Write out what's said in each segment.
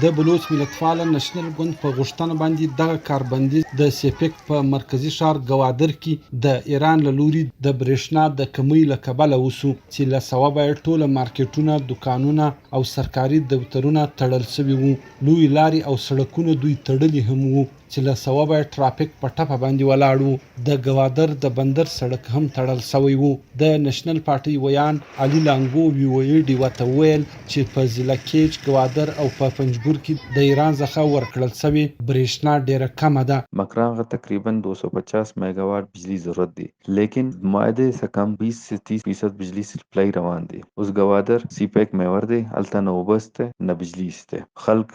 د بلوچ ملتپاله نېشنل ګوند په غوښتنه باندې دغه کاربندیز د سیپک په مرکزي ښار ګوادر کې د ایران له لوري د برېښنا د کمۍ له کبله وسو چې له سببه یې ټوله مارکیټونه، دکانونه او سرکاري دفترونه تړل شوي وو. لوی لارې او سړکونه دوی تړلي هم وو چې له سببه یې ټرافیک په ټپه باندې ولاړ وو. د ګوادر د بندر سړک هم تړل شوی وو. د نېشنل پارټۍ ویان علي لانګو ویویډي ورته وویل چې په ضلع کیچ، ګوادر او په پنجګور کې د ایران څخه ورکړل شوې برېښنا ډیره کمه ده. مکران کو تقریباً 250 मेगावाट बिजली जरूरत थी, लेकिन मायदे से कम 20 से 30% बिजली सप्लाई रवान थी. उस गवादर सीपैक मेवर दे अलता न उबस थे न बिजली इसते खल्क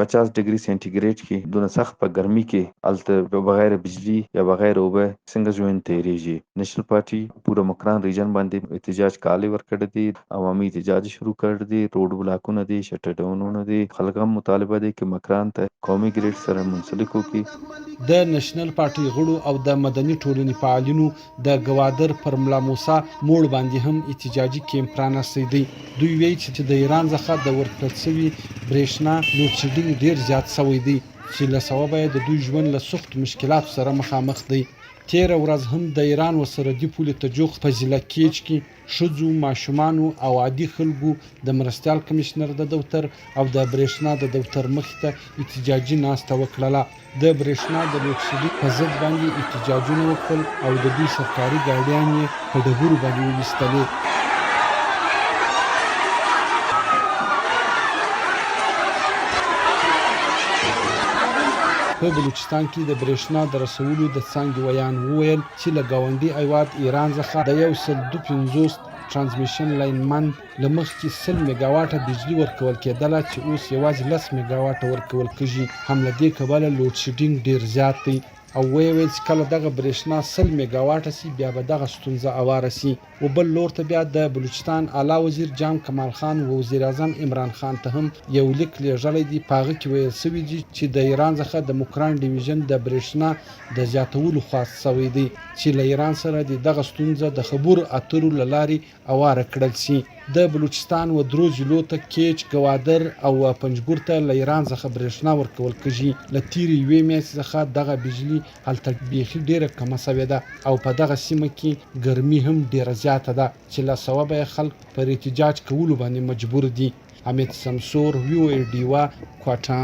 50 डिग्री सेंटीग्रेड की दोनों सख्त पर गर्मी के अलता बगैर बिजली या बगैर उबे सिंगल जुएन तेरेजी. नेशनल पार्टी पूरा मकरान रीजन बांधे एहतजाज काले वर कर दी, अवामी एहतजाज शुरू कर दी, रोड ब्लॉकों न दी, शटर डाउन न दी. खल्क हम मुतालबा दे कि मकरान तय कौमी ग्रेड सर मुंसलिकों की د نېشنل پارټۍ غړو او د مدني ټولنې فعالینو د ګوادر پر ملا موسی موړ باندې هم احتجاجي کیمپ پرانستی دی. دوی وایي چې د ایران څخه د ورکړل شوي برېښنا لوډ شیډینګ ډیر زیات شوی دی چې له سببه یې د دوی ژوند له سختو مشکلاتو سره مخامخ دی. تیره ورځ هم د ایران وسردي پولې ته جوخ په ضلع کیچ کې ښځو، ماشومانو او عادي خلکو د مرستیال کمشنر د دفتر او د برېښنا د دفتر مخې ته احتجاجي ناسته وکړله. د برېښنا د لوډ شیډینګ په ضد باندې احتجاجونه وکړل او د دوی سرکاري ګاډیان یې په ډبرو باندې وویستلې. په بلوچستان کې د برېښنا د رسولو د څانګې ویان وویل چې له ګاونډي هیواد ایران څخه د 152 ترانسمیشن لاین من له مخکې 100 میګاواټه بجلي ورکول کېدله چې اوس یوازې 10 میګاواټه ورکول کېږي. هم له دې کبله لوډ شیډینګ ډیر زیات دی او ویل چې کله دغه برېښنا 100 میګاواټه سي بیا به دغه ستونزه اواره سي. و بل لور ته بیا د بلوچستان اعلی وزیر جام کمال خان و وزیر اعظم عمران خان ته هم یو لیک لیږلی دی. په هغه کې ویل شوي دي چې د ایران څخه د مکران ډیویژن د برېښنا د زیاتولو خواست شوی دی چې له ایران سره دغه ستونزه د خبرو اترو له لارې اواره کړل شي. د بلوچستان و درو ضلعو ته کیچ، ګوادر او پنجګور ته له ایران څخه برېښنا ورکول کېږي. له تیرې یوې میاشتې څخه دغه بجلي هلته بیخي ډیره کمه شوې ده او په دغه سیمه کې ګرمي هم ډیره زیاته ده چې له سببه یې خلک پر احتجاج کولو باندې مجبور دي. حمید سمسور، ویو ای ډیوا، کوټه.